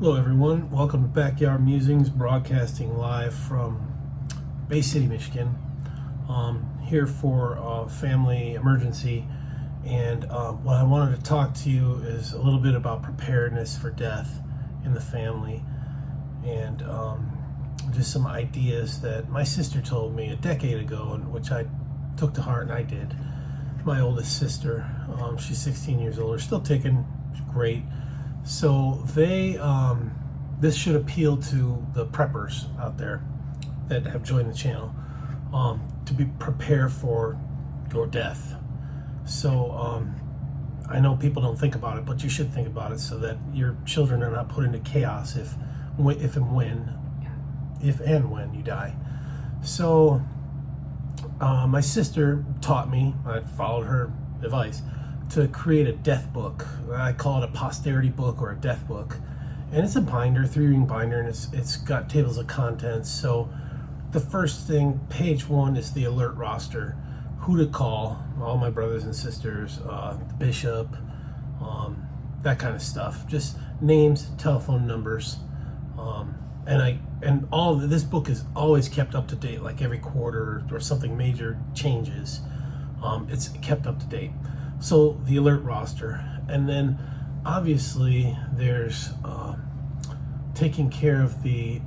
Hello everyone, welcome to Backyard Musings, broadcasting live from Bay City, Michigan. Here for a family emergency, and what I wanted to talk to you is a little bit about preparedness for death in the family, and just some ideas that my sister told me a decade ago, and which I took to heart, and I did. My oldest sister, she's 16 years older, still taking, great. So this should appeal to the preppers out there that have joined the channel, to be prepared for your death. So I know people don't think about it, but you should think about it so that your children are not put into chaos if and when you die. So my sister taught me, I followed her advice, to create a death book. I call it a posterity book or a death book. And it's a binder, 3-ring binder, and it's got tables of contents. So the first thing, page 1, is the alert roster. Who to call, all my brothers and sisters, the bishop, that kind of stuff. Just names, telephone numbers. And all of this book is always kept up to date, like every quarter or something major changes. It's kept up to date. So the alert roster, and then obviously there's taking care of the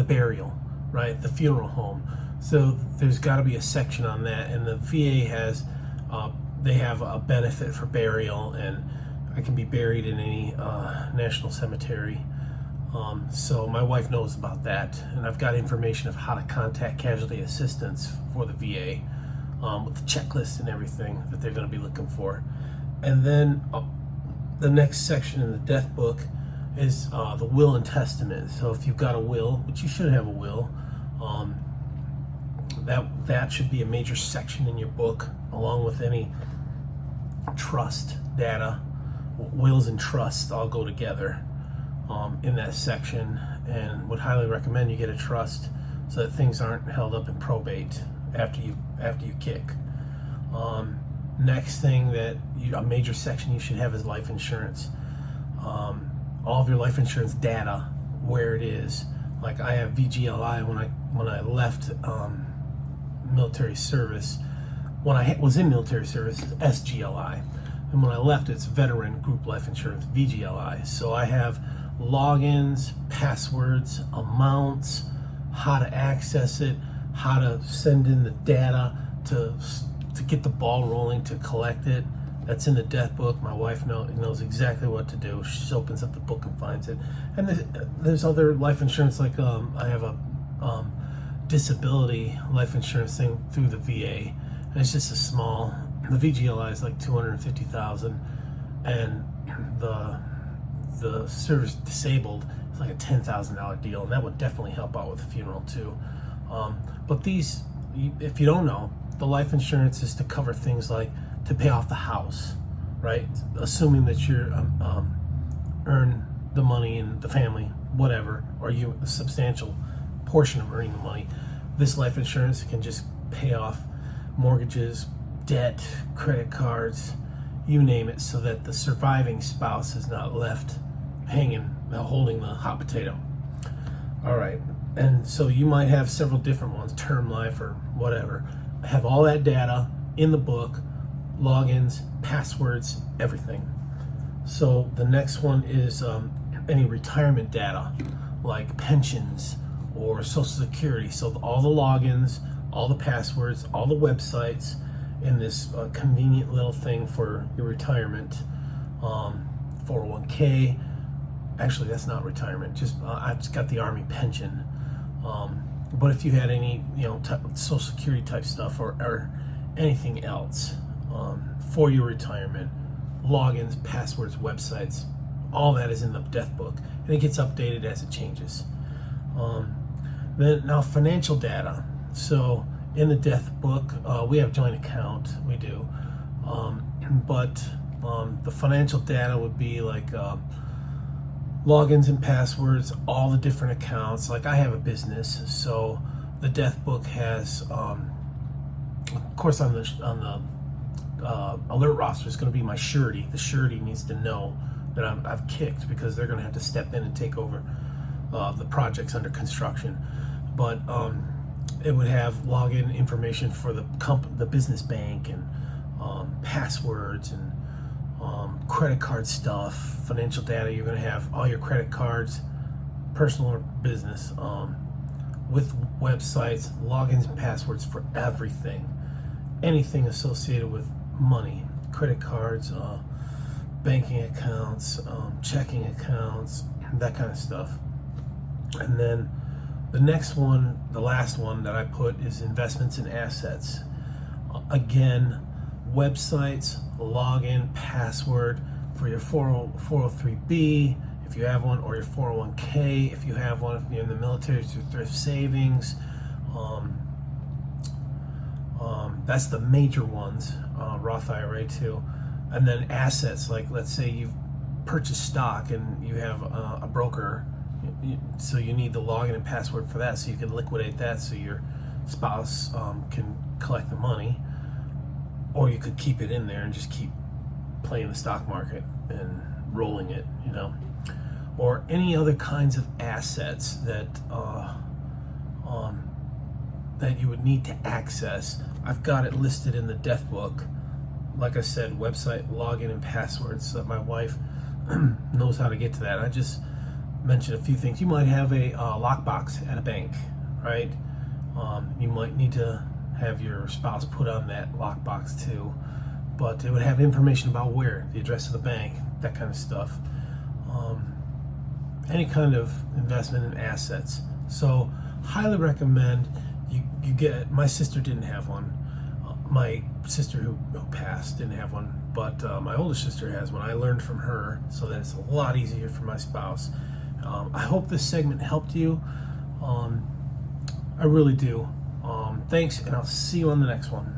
burial, right? The funeral home. So there's got to be a section on that, and the VA has they have a benefit for burial, and I can be buried in any national cemetery. So my wife knows about that, and I've got information of how to contact casualty assistance for the VA. With the checklist and everything that they're going to be looking for. And then the next section in the death book is the will and testament. So if you've got a will, which you should have a will, that should be a major section in your book, along with any trust data. Wills and trusts all go together in that section, and would highly recommend you get a trust so that things aren't held up in probate after you kick. Next thing a major section you should have is life insurance. All of your life insurance data, where it is. Like I have VGLI when I left military service. When I was in military service, it's SGLI, and when I left, it's Veteran Group Life Insurance, VGLI. So I have logins, passwords, amounts, how to access it, how to send in the data to get the ball rolling to collect it. That's in the death book. My wife knows exactly what to do. She opens up the book and finds it. And there's other life insurance, like I have a disability life insurance thing through the VA, and it's just a small. The VGLI is like $250,000, and the service disabled is like a $10,000 deal, and that would definitely help out with the funeral too. But these, if you don't know, the life insurance is to cover things like to pay off the house, right? Assuming that you're earn the money in the family, whatever, or you a substantial portion of earning the money. This life insurance can just pay off mortgages, debt, credit cards, you name it, so that the surviving spouse is not left hanging, holding the hot potato. All right. And so you might have several different ones, term life or whatever. Have all that data in the book, logins, passwords, everything. So the next one is any retirement data, like pensions or Social Security. So all the logins, all the passwords, all the websites in this convenient little thing for your retirement. 401k. Actually, that's not retirement. I've just got the Army pension. But if you had any, Social Security type stuff or anything else for your retirement, logins, passwords, websites, all that is in the death book, and it gets updated as it changes. Then now financial data. So in the death book, we have joint account, we do, but the financial data would be like logins and passwords, all the different accounts. Like I have a business, so the death book has, of course, on the alert roster is going to be my surety. The surety needs to know that I've kicked because they're going to have to step in and take over the projects under construction. But it would have login information for the business bank, and passwords, and credit card stuff, financial data. You're going to have all your credit cards, personal or business, with websites, logins, and passwords for everything, anything associated with money, credit cards, banking accounts, checking accounts, that kind of stuff. And then the next one, the last one that I put, is investments in assets. Again, websites, login, password for your 403B if you have one, or your 401k if you have one, if you're in the military, through thrift savings. That's the major ones, Roth IRA too. And then assets, like let's say you've purchased stock and you have a broker, so you need the login and password for that so you can liquidate that so your spouse can collect the money, or you could keep it in there and just keep playing the stock market and rolling it, or any other kinds of assets that that you would need to access. I've got it listed in the death book. Like I said, website, login, and passwords, so that my wife knows how to get to that. I just mentioned a few things. You might have a lockbox at a bank, right? You might need to have your spouse put on that lockbox too, but it would have information about where, the address of the bank, that kind of stuff. Any kind of investment in assets. So highly recommend you get. My sister didn't have one. My sister who passed didn't have one, but my older sister has one. I learned from her, so that it's a lot easier for my spouse. I hope this segment helped you. I really do. Thanks, and I'll see you on the next one.